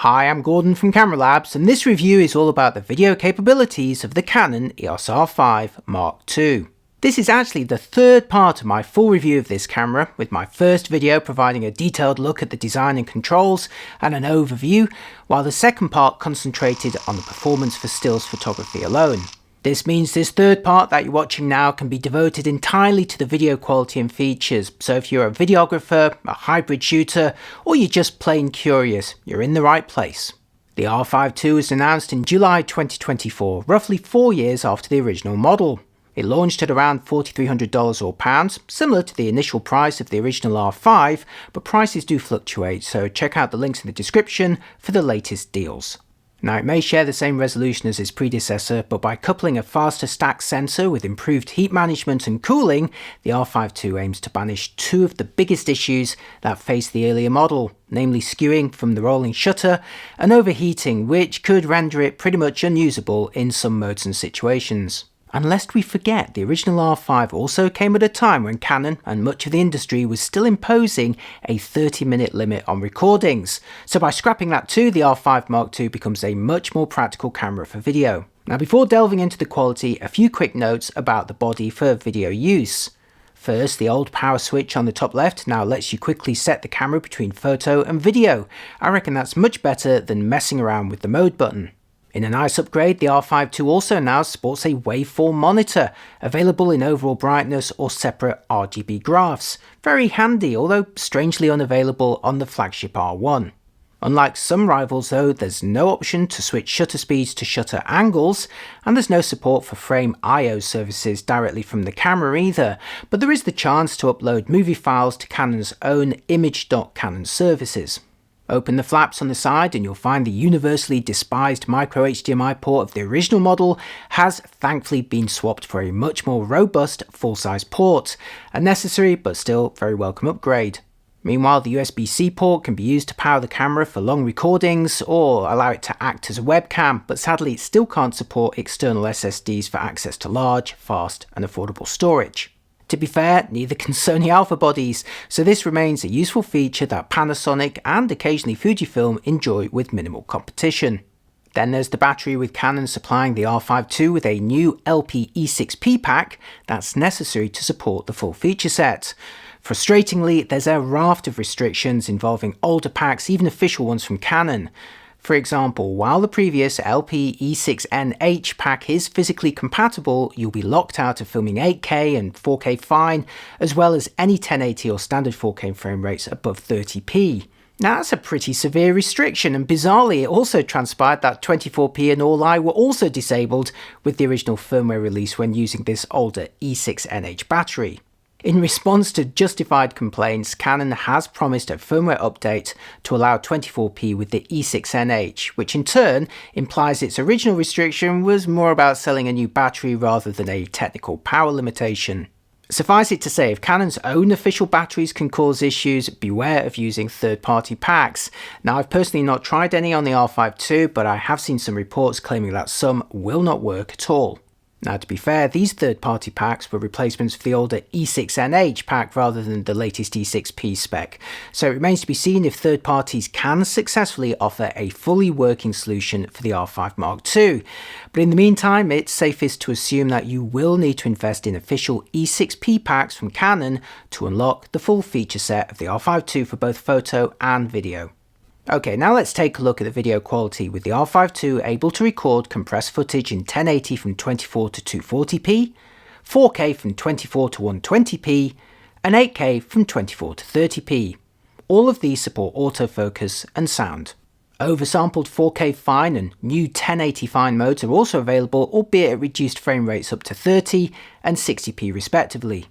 Hi, I'm Gordon from Camera Labs, and this review is all about the video capabilities of the Canon EOS R5 Mark II. This is actually the third part of my full review of this camera, with my first video providing a detailed look at the design and controls and an overview, while the second part concentrated on the performance for stills photography alone. This means this third part that you're watching now can be devoted entirely to the video quality and features, so if you're a videographer, a hybrid shooter, or you're just plain curious, you're in the right place. The R5 II was announced in July 2024, roughly 4 years after the original model. It launched at around $4,300 or pounds, similar to the initial price of the original R5, but prices do fluctuate, so check out the links in the description for the latest deals. Now, it may share the same resolution as its predecessor, but by coupling a faster stack sensor with improved heat management and cooling, the R5 II aims to banish two of the biggest issues that faced the earlier model, namely skewing from the rolling shutter and overheating, which could render it pretty much unusable in some modes and situations. And lest we forget, the original R5 also came at a time when Canon and much of the industry was still imposing a 30-minute limit on recordings. So by scrapping that too, the R5 Mark II becomes a much more practical camera for video. Now, before delving into the quality, a few quick notes about the body for video use. First, the old power switch on the top left now lets you quickly set the camera between photo and video. I reckon that's much better than messing around with the mode button. In a nice upgrade, the R5 II also now sports a waveform monitor, available in overall brightness or separate RGB graphs. Very handy, although strangely unavailable on the flagship R1. Unlike some rivals though, there's no option to switch shutter speeds to shutter angles, and there's no support for frame I/O services directly from the camera either, but there is the chance to upload movie files to Canon's own image.canon services. Open the flaps on the side and you'll find the universally despised micro HDMI port of the original model has thankfully been swapped for a much more robust full-size port, a necessary but still very welcome upgrade. Meanwhile, the USB-C port can be used to power the camera for long recordings or allow it to act as a webcam, but sadly it still can't support external SSDs for access to large, fast and affordable storage. To be fair, neither can Sony Alpha bodies, so this remains a useful feature that Panasonic and occasionally Fujifilm enjoy with minimal competition. Then there's the battery, with Canon supplying the R5 II with a new LP-E6P pack that's necessary to support the full feature set. Frustratingly, there's a raft of restrictions involving older packs, even official ones from Canon. For example, while the previous LP-E6NH pack is physically compatible, you'll be locked out of filming 8K and 4K fine, as well as any 1080 or standard 4K frame rates above 30p. Now that's a pretty severe restriction, and bizarrely it also transpired that 24p and all-I were also disabled with the original firmware release when using this older E6NH battery. In response to justified complaints, Canon has promised a firmware update to allow 24p with the E6NH, which in turn implies its original restriction was more about selling a new battery rather than a technical power limitation. Suffice it to say, if Canon's own official batteries can cause issues, beware of using third-party packs. Now, I've personally not tried any on the R5 II, but I have seen some reports claiming that some will not work at all. Now, to be fair, these third-party packs were replacements for the older E6NH pack rather than the latest E6P spec, so it remains to be seen if third parties can successfully offer a fully working solution for the R5 Mark II. But in the meantime, it's safest to assume that you will need to invest in official E6P packs from Canon to unlock the full feature set of the R5 II for both photo and video. Okay, now let's take a look at the video quality, with the R5 II able to record compressed footage in 1080 from 24 to 240p, 4K from 24 to 120p, and 8K from 24 to 30p. All of these support autofocus and sound. Oversampled 4K fine and new 1080 fine modes are also available, albeit at reduced frame rates up to 30 and 60p respectively.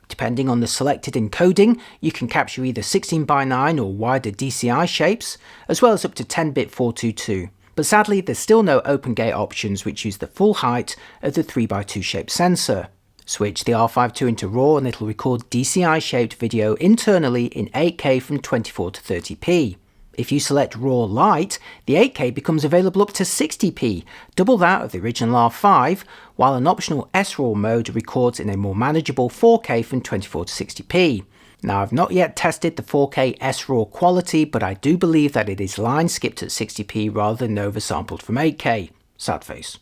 Depending on the selected encoding, you can capture either 16:9 or wider DCI shapes, as well as up to 10-bit 422. But sadly, there's still no open gate options which use the full height of the 3x2 shaped sensor. Switch the R5 II into RAW and it'll record DCI shaped video internally in 8K from 24 to 30p. If you select RAW Lite, the 8K becomes available up to 60p, double that of the original R5, while an optional SRAW mode records in a more manageable 4K from 24 to 60p. Now, I've not yet tested the 4K S-RAW quality, but I do believe that it is line skipped at 60p rather than oversampled from 8K. Sad face.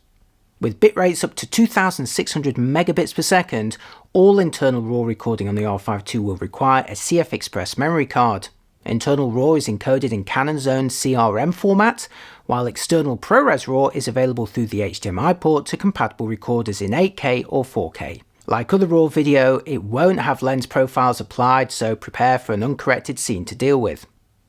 With bit rates up to 2600 megabits per second, all internal RAW recording on the R5 II will require a CF Express memory card. Internal RAW is encoded in Canon's own CRM format, while external ProRes RAW is available through the HDMI port to compatible recorders in 8K or 4K. Like other RAW video, it won't have lens profiles applied, so prepare for an uncorrected scene to deal with.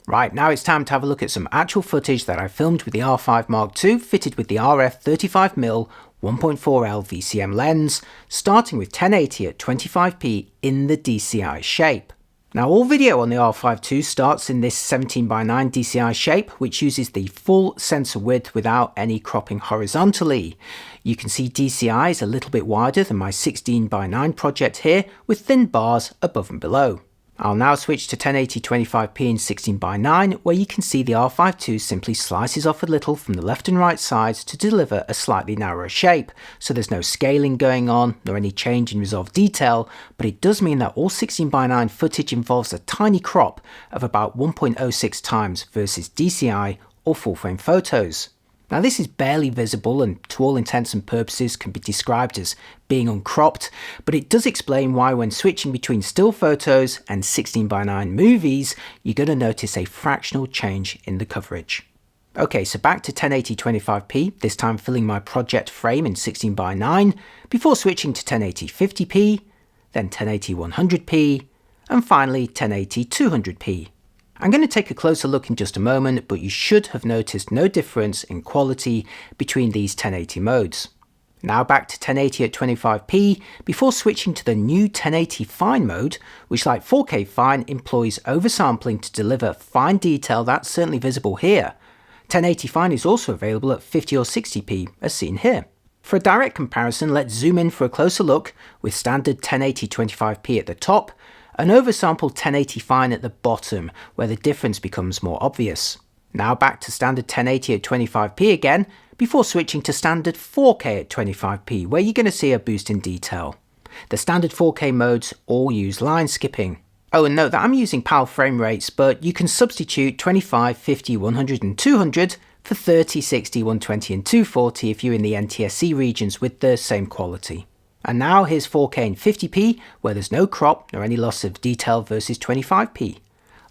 Right, now it's time to have a look at some actual footage that I filmed with the R5 Mark II fitted with the RF 35mm 1.4L VCM lens, starting with 1080 at 25p in the DCI shape. Now, all video on the R5 II starts in this 17:9 DCI shape, which uses the full sensor width without any cropping horizontally. You can see DCI is a little bit wider than my 16:9 project here, with thin bars above and below. I'll now switch to 1080 25p in 16:9, where you can see the R5 II simply slices off a little from the left and right sides to deliver a slightly narrower shape, so there's no scaling going on, nor any change in resolve detail, but it does mean that all 16:9 footage involves a tiny crop of about 1.06 times versus DCI or full frame photos. Now, this is barely visible and to all intents and purposes can be described as being uncropped, but it does explain why when switching between still photos and 16:9 movies, you're going to notice a fractional change in the coverage. Okay, so back to 1080 25p, this time filling my project frame in 16:9, before switching to 1080 50p, then 1080 100p, and finally 1080 200p. I'm going to take a closer look in just a moment, but you should have noticed no difference in quality between these 1080 modes. Now back to 1080 at 25p, before switching to the new 1080 Fine mode, which like 4K Fine employs oversampling to deliver fine detail that's certainly visible here. 1080 Fine is also available at 50 or 60p, as seen here. For a direct comparison, let's zoom in for a closer look with standard 1080 25p at the top, and oversampled 1080 Fine at the bottom, where the difference becomes more obvious. Now back to standard 1080 at 25p again, before switching to standard 4K at 25p, where you're going to see a boost in detail. The standard 4K modes all use line skipping. Oh, and note that I'm using PAL frame rates, but you can substitute 25, 50, 100 and 200 for 30, 60, 120 and 240 if you're in the NTSC regions with the same quality. And now here's 4K in 50p, where there's no crop nor any loss of detail versus 25p.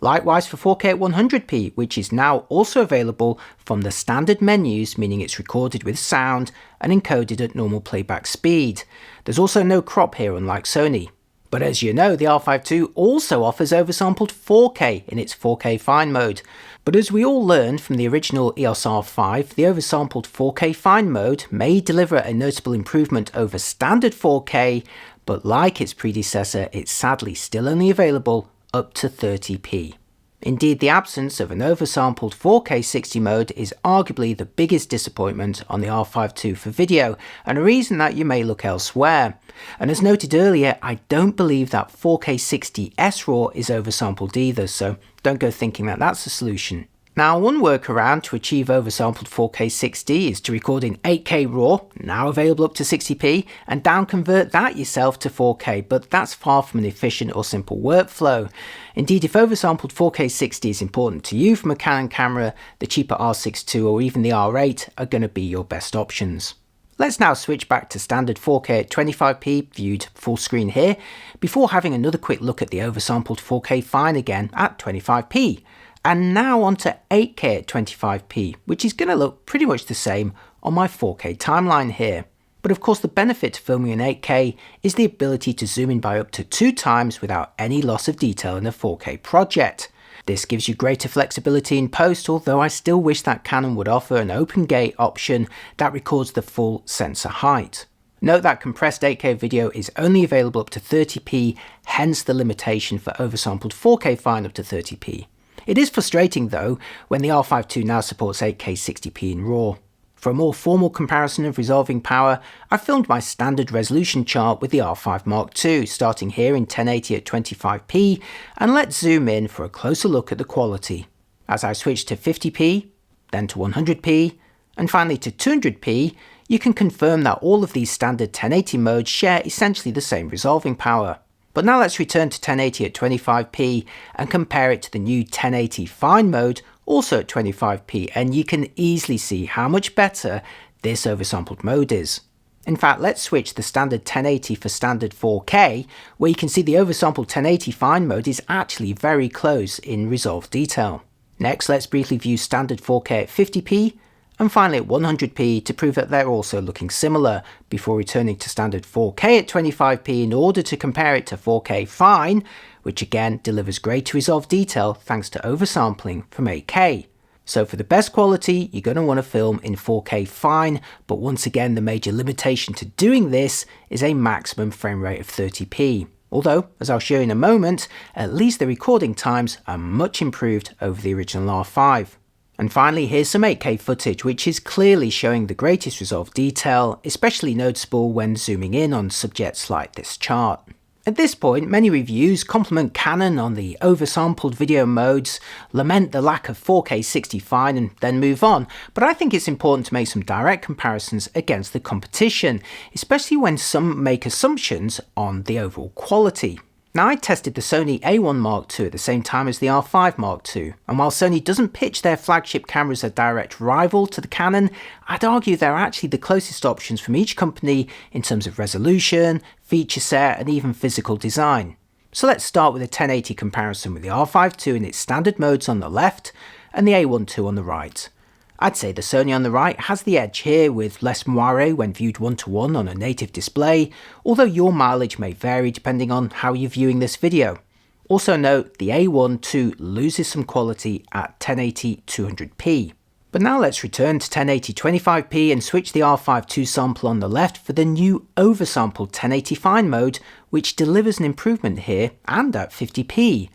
Likewise for 4K at 100p, which is now also available from the standard menus, meaning it's recorded with sound and encoded at normal playback speed. There's also no crop here, unlike Sony. But as you know, the R5 II also offers oversampled 4K in its 4K Fine mode. But as we all learned from the original EOS R5, the oversampled 4K Fine mode may deliver a notable improvement over standard 4K, but like its predecessor, it's sadly still only available up to 30p. Indeed, the absence of an oversampled 4K 60 mode is arguably the biggest disappointment on the R5 II for video, and a reason that you may look elsewhere. And as noted earlier, I don't believe that 4K 60 S-RAW is oversampled either, so don't go thinking that that's the solution. Now, one workaround to achieve oversampled 4K 60 is to record in 8K RAW, now available up to 60p, and downconvert that yourself to 4K, but that's far from an efficient or simple workflow. Indeed, if oversampled 4K 60 is important to you from a Canon camera, the cheaper R6 II or even the R8 are going to be your best options. Let's now switch back to standard 4K at 25p, viewed full screen here, before having another quick look at the oversampled 4K Fine again at 25p. And now onto 8K at 25p, which is going to look pretty much the same on my 4K timeline here. But of course the benefit to filming in 8K is the ability to zoom in by up to 2 times without any loss of detail in a 4K project. This gives you greater flexibility in post, although I still wish that Canon would offer an open gate option that records the full sensor height. Note that compressed 8K video is only available up to 30p, hence the limitation for oversampled 4K Fine up to 30p. It is frustrating though when the R5 II now supports 8K 60p in RAW. For a more formal comparison of resolving power, I filmed my standard resolution chart with the R5 Mark II, starting here in 1080 at 25p, and let's zoom in for a closer look at the quality. As I switch to 50p, then to 100p, and finally to 200p, you can confirm that all of these standard 1080 modes share essentially the same resolving power. But now let's return to 1080 at 25p and compare it to the new 1080 fine mode, also at 25p, and you can easily see how much better this oversampled mode is. In fact, let's switch the standard 1080 for standard 4K, where you can see the oversampled 1080 fine mode is actually very close in resolve detail. Next, let's briefly view standard 4K at 50p, and finally at 100p to prove that they're also looking similar, before returning to standard 4K at 25p in order to compare it to 4K fine, which again delivers greater resolve detail thanks to oversampling from 8K. So for the best quality, you're going to want to film in 4K fine, but once again the major limitation to doing this is a maximum frame rate of 30p. Although, as I'll show you in a moment, at least the recording times are much improved over the original R5. And finally, here's some 8K footage, which is clearly showing the greatest resolve detail, especially noticeable when zooming in on subjects like this chart. At this point, many reviews compliment Canon on the oversampled video modes, lament the lack of 4K 60 fine, and then move on, but I think it's important to make some direct comparisons against the competition, especially when some make assumptions on the overall quality. Now, I tested the Sony A1 Mark II at the same time as the R5 Mark II, and while Sony doesn't pitch their flagship camera as a direct rival to the Canon, I'd argue they're actually the closest options from each company in terms of resolution, feature set, and even physical design. So let's start with a 1080 comparison with the R5 II in its standard modes on the left and the A1 II on the right. I'd say the Sony on the right has the edge here, with less moire when viewed one-to-one on a native display, although your mileage may vary depending on how you're viewing this video. Also note, the A1 II loses some quality at 1080 200p. But now let's return to 1080 25p and switch the R5 II sample on the left for the new oversampled 1080 fine mode, which delivers an improvement here and at 50p.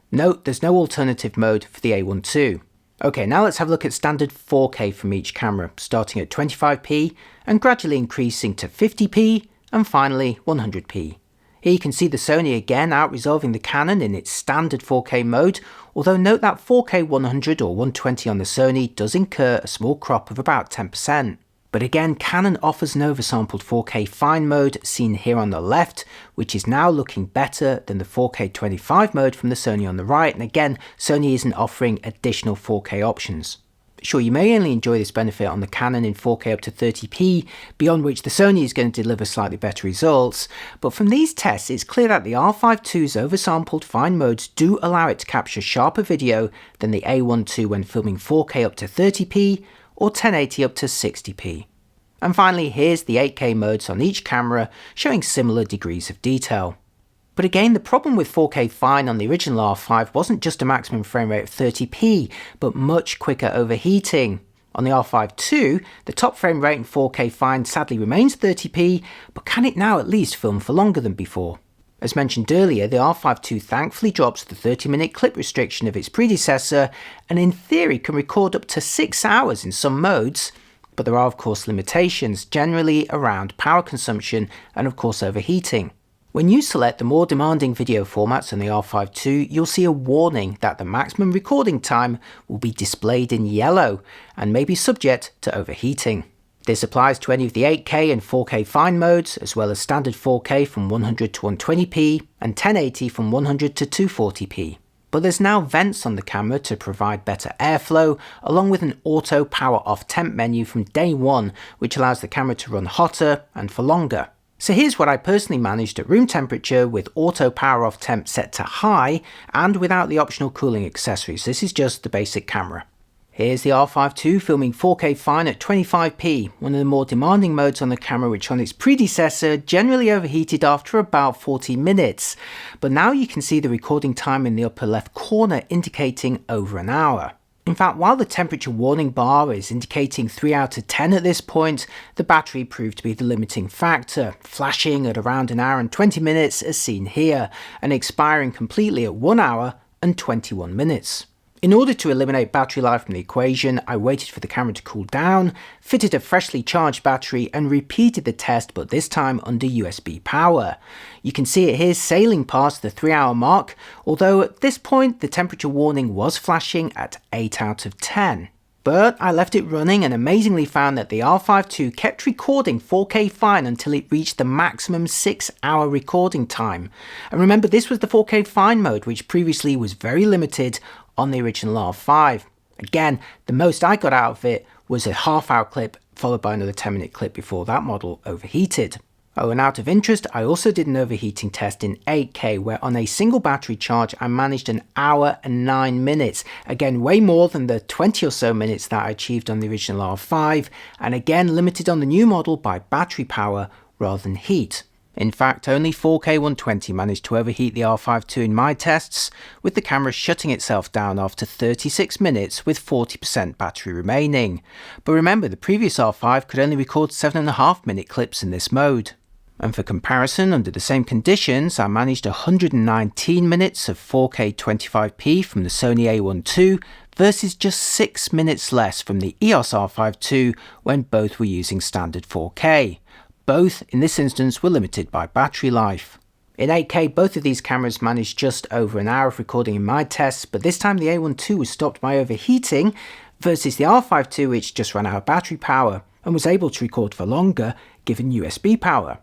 Note, there's no alternative mode for the A1 II. Okay, now let's have a look at standard 4K from each camera, starting at 25p and gradually increasing to 50p and finally 100p. Here you can see the Sony again out-resolving the Canon in its standard 4K mode, although note that 4K 100 or 120 on the Sony does incur a small crop of about 10%. But again, Canon offers an oversampled 4K fine mode seen here on the left, which is now looking better than the 4K 25 mode from the Sony on the right, and again, Sony isn't offering additional 4K options. Sure, you may only enjoy this benefit on the Canon in 4K up to 30p, beyond which the Sony is going to deliver slightly better results, but from these tests it's clear that the R5 II's oversampled fine modes do allow it to capture sharper video than the A1 II when filming 4K up to 30p, or 1080 up to 60p. And finally, here's the 8K modes on each camera, showing similar degrees of detail. But again, the problem with 4K fine on the original R5 wasn't just a maximum frame rate of 30p, but much quicker overheating. On the R5 II, the top frame rate in 4K fine sadly remains 30p, but can it now at least film for longer than before? As mentioned earlier, the R5 II thankfully drops the 30-minute clip restriction of its predecessor, and in theory can record up to 6 hours in some modes, but there are of course limitations, generally around power consumption and of course overheating. When you select the more demanding video formats on the R5 II, you'll see a warning that the maximum recording time will be displayed in yellow and may be subject to overheating. This applies to any of the 8K and 4K fine modes, as well as standard 4K from 100 to 120p and 1080 from 100 to 240p. But there's now vents on the camera to provide better airflow, along with an auto power off temp menu from day one, which allows the camera to run hotter and for longer. So here's what I personally managed at room temperature with auto power off temp set to high and without the optional cooling accessories. This is just the basic camera. Here's the R5 II filming 4K fine at 25p, one of the more demanding modes on the camera, which on its predecessor generally overheated after about 40 minutes. But now you can see the recording time in the upper left corner indicating over an hour. In fact, while the temperature warning bar is indicating 3 out of 10 at this point, the battery proved to be the limiting factor, flashing at around an hour and 20 minutes as seen here, and expiring completely at 1 hour and 21 minutes. In order to eliminate battery life from the equation, I waited for the camera to cool down, fitted a freshly charged battery and repeated the test, but this time under USB power. You can see it here sailing past the 3-hour mark, although at this point the temperature warning was flashing at 8 out of 10. But I left it running and amazingly found that the R5 II kept recording 4K fine until it reached the maximum 6-hour recording time. And remember, this was the 4K fine mode, which previously was very limited on the original R5. Again, the most I got out of it was a half-hour clip followed by another 10-minute clip before that model overheated. Oh, and out of interest, I also did an overheating test in 8K where on a single battery charge I managed an hour and 9 minutes. Again, way more than the 20 or so minutes that I achieved on the original R5, and again limited on the new model by battery power rather than heat. In fact, only 4K 120 managed to overheat the R5 II in my tests, with the camera shutting itself down after 36 minutes with 40% battery remaining. But remember, the previous R5 could only record 7.5 minute clips in this mode. And for comparison, under the same conditions, I managed 119 minutes of 4K 25p from the Sony A1 II versus just 6 minutes less from the EOS R5 II when both were using standard 4K. Both, in this instance, were limited by battery life. In 8K, both of these cameras managed just over an hour of recording in my tests, but this time the A1 II was stopped by overheating versus the R5 II, which just ran out of battery power and was able to record for longer given USB power.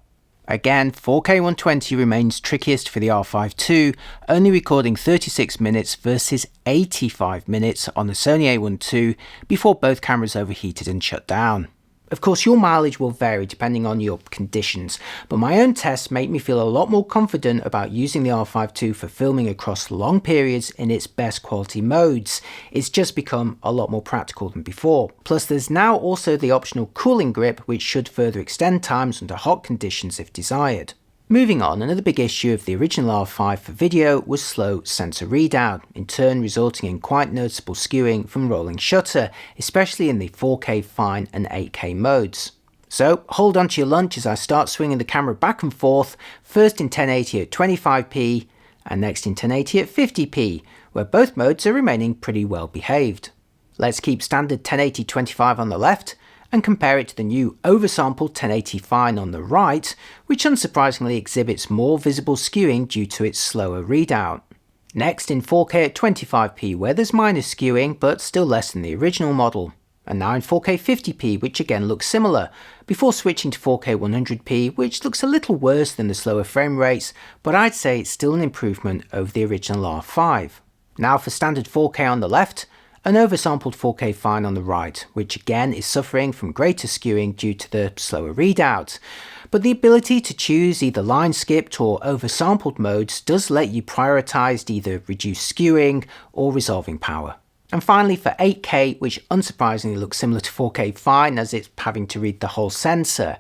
Again, 4K 120 remains trickiest for the R5 II, only recording 36 minutes versus 85 minutes on the Sony A1 II before both cameras overheated and shut down. Of course, your mileage will vary depending on your conditions, but my own tests make me feel a lot more confident about using the R5 II for filming across long periods in its best quality modes. It's just become a lot more practical than before. Plus, there's now also the optional cooling grip, which should further extend times under hot conditions if desired. Moving on, another big issue of the original R5 for video was slow sensor readout, in turn resulting in quite noticeable skewing from rolling shutter, especially in the 4K fine and 8K modes. So hold on to your lunch as I start swinging the camera back and forth, first in 1080 at 25p and next in 1080 at 50p, where both modes are remaining pretty well behaved. Let's keep standard 1080-25 on the left and compare it to the new oversampled 1080 fine on the right, which unsurprisingly exhibits more visible skewing due to its slower readout. Next in 4K at 25p, where there's minor skewing but still less than the original model. And now in 4K 50p, which again looks similar, before switching to 4K 100p, which looks a little worse than the slower frame rates, but I'd say it's still an improvement over the original R5. Now for standard 4K on the left, an oversampled 4K fine on the right, which again is suffering from greater skewing due to the slower readout. But the ability to choose either line skipped or oversampled modes does let you prioritize either reduced skewing or resolving power. And finally for 8K, which unsurprisingly looks similar to 4K fine as it's having to read the whole sensor.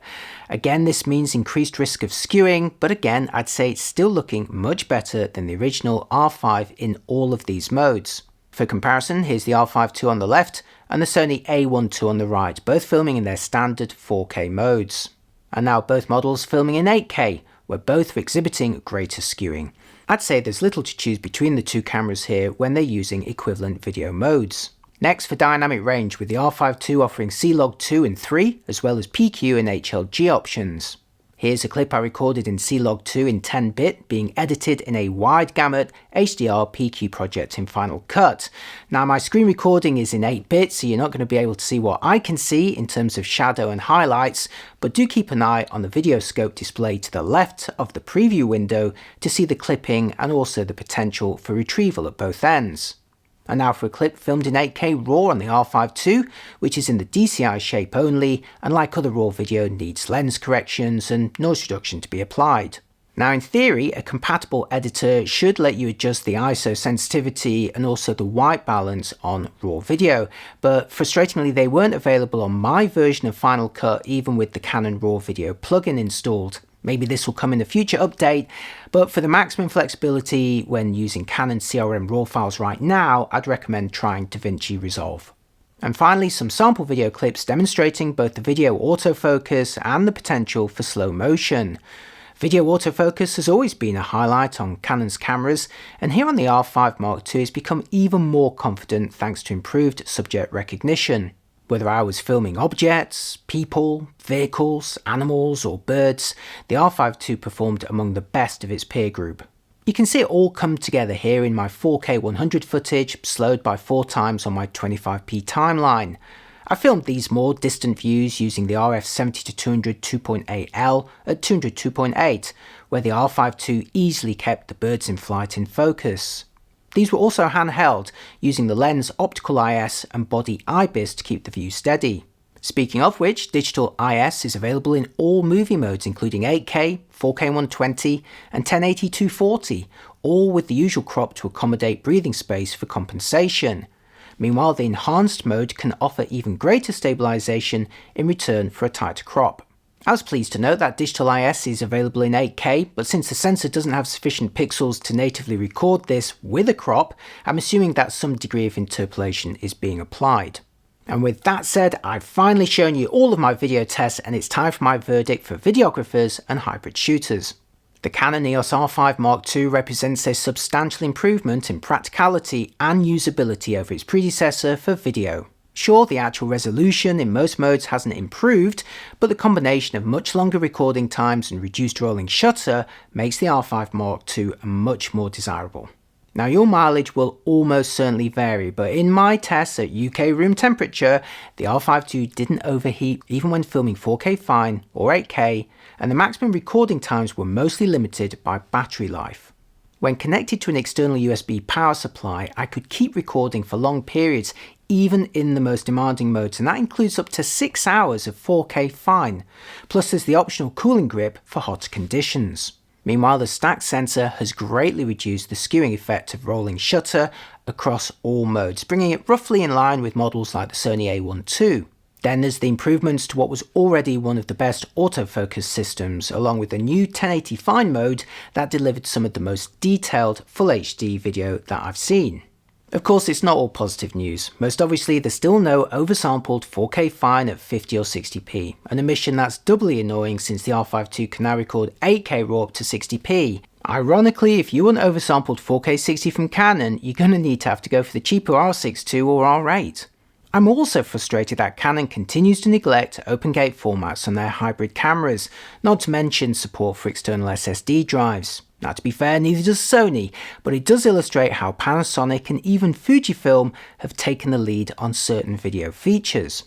Again, this means increased risk of skewing, but again I'd say it's still looking much better than the original R5 in all of these modes. For comparison, here's the R5 II on the left and the Sony A1 II on the right, both filming in their standard 4K modes. And now both models filming in 8K, where both are exhibiting greater skewing. I'd say there's little to choose between the two cameras here when they're using equivalent video modes. Next for dynamic range, with the R5 II offering C-Log 2 and 3, as well as PQ and HLG options. Here's a clip I recorded in C-Log 2 in 10-bit, being edited in a wide gamut HDR PQ project in Final Cut. Now my screen recording is in 8-bit, so you're not going to be able to see what I can see in terms of shadow and highlights, but do keep an eye on the video scope display to the left of the preview window to see the clipping and also the potential for retrieval at both ends. And now for a clip filmed in 8K RAW on the R5 II, which is in the DCI shape only, and like other RAW video needs lens corrections and noise reduction to be applied. Now in theory, a compatible editor should let you adjust the ISO sensitivity and also the white balance on RAW video, but frustratingly they weren't available on my version of Final Cut even with the Canon RAW video plugin installed. Maybe this will come in a future update, but for the maximum flexibility when using Canon CRM RAW files right now, I'd recommend trying DaVinci Resolve. And finally, some sample video clips demonstrating both the video autofocus and the potential for slow motion. Video autofocus has always been a highlight on Canon's cameras, and here on the R5 Mark II it's become even more confident thanks to improved subject recognition. Whether I was filming objects, people, vehicles, animals or birds, the R5 II performed among the best of its peer group. You can see it all come together here in my 4K 100 footage, slowed by 4 times on my 25p timeline. I filmed these more distant views using the RF70-200 2.8L at 202.8, where the R5 II easily kept the birds in flight in focus. These were also handheld, using the lens optical IS and body IBIS to keep the view steady. Speaking of which, digital IS is available in all movie modes including 8K, 4K 120 and 1080-240, all with the usual crop to accommodate breathing space for compensation. Meanwhile, the enhanced mode can offer even greater stabilisation in return for a tighter crop. I was pleased to note that digital IS is available in 8K, but since the sensor doesn't have sufficient pixels to natively record this with a crop, I'm assuming that some degree of interpolation is being applied. And with that said, I've finally shown you all of my video tests, and it's time for my verdict for videographers and hybrid shooters. The Canon EOS R5 Mark II represents a substantial improvement in practicality and usability over its predecessor for video. Sure, the actual resolution in most modes hasn't improved, but the combination of much longer recording times and reduced rolling shutter makes the R5 Mark II much more desirable. Now, your mileage will almost certainly vary, but in my tests at UK room temperature, the R5 II didn't overheat even when filming 4K fine or 8K, and the maximum recording times were mostly limited by battery life. When connected to an external USB power supply, I could keep recording for long periods, even in the most demanding modes, and that includes up to 6 hours of 4K fine. Plus there's the optional cooling grip for hotter conditions. Meanwhile, the stacked sensor has greatly reduced the skewing effect of rolling shutter across all modes, bringing it roughly in line with models like the Sony A1 II. Then there's the improvements to what was already one of the best autofocus systems, along with the new 1080 fine mode that delivered some of the most detailed Full HD video that I've seen. Of course, it's not all positive news. Most obviously, there's still no oversampled 4K fine at 50 or 60p, an omission that's doubly annoying since the R5 II can now record 8K RAW up to 60p. Ironically, if you want oversampled 4K 60 from Canon, you're going to have to go for the cheaper R6 II or R8. I'm also frustrated that Canon continues to neglect OpenGate formats on their hybrid cameras, not to mention support for external SSD drives. Now, to be fair, neither does Sony, but it does illustrate how Panasonic and even Fujifilm have taken the lead on certain video features.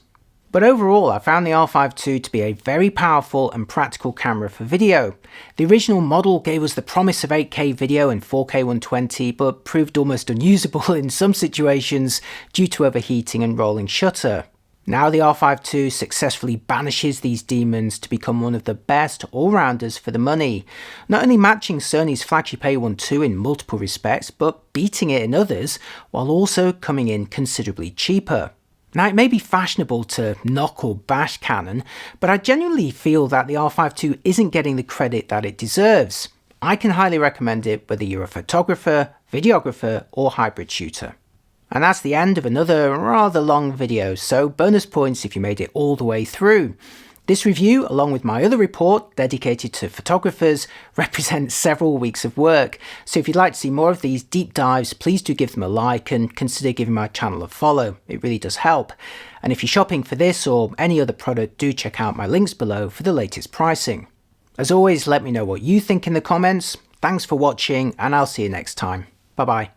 But overall, I found the R5 II to be a very powerful and practical camera for video. The original model gave us the promise of 8K video and 4K 120, but proved almost unusable in some situations due to overheating and rolling shutter. Now the R5 II successfully banishes these demons to become one of the best all-rounders for the money, not only matching Sony's flagship A1 II in multiple respects, but beating it in others, while also coming in considerably cheaper. Now, it may be fashionable to knock or bash Canon, but I genuinely feel that the R5 II isn't getting the credit that it deserves. I can highly recommend it whether you're a photographer, videographer, or hybrid shooter. And that's the end of another rather long video, so bonus points if you made it all the way through. This review, along with my other report dedicated to photographers, represents several weeks of work, so if you'd like to see more of these deep dives, please do give them a like and consider giving my channel a follow. It really does help. And if you're shopping for this or any other product, do check out my links below for the latest pricing. As always, let me know what you think in the comments. Thanks for watching, and I'll see you next time. Bye bye.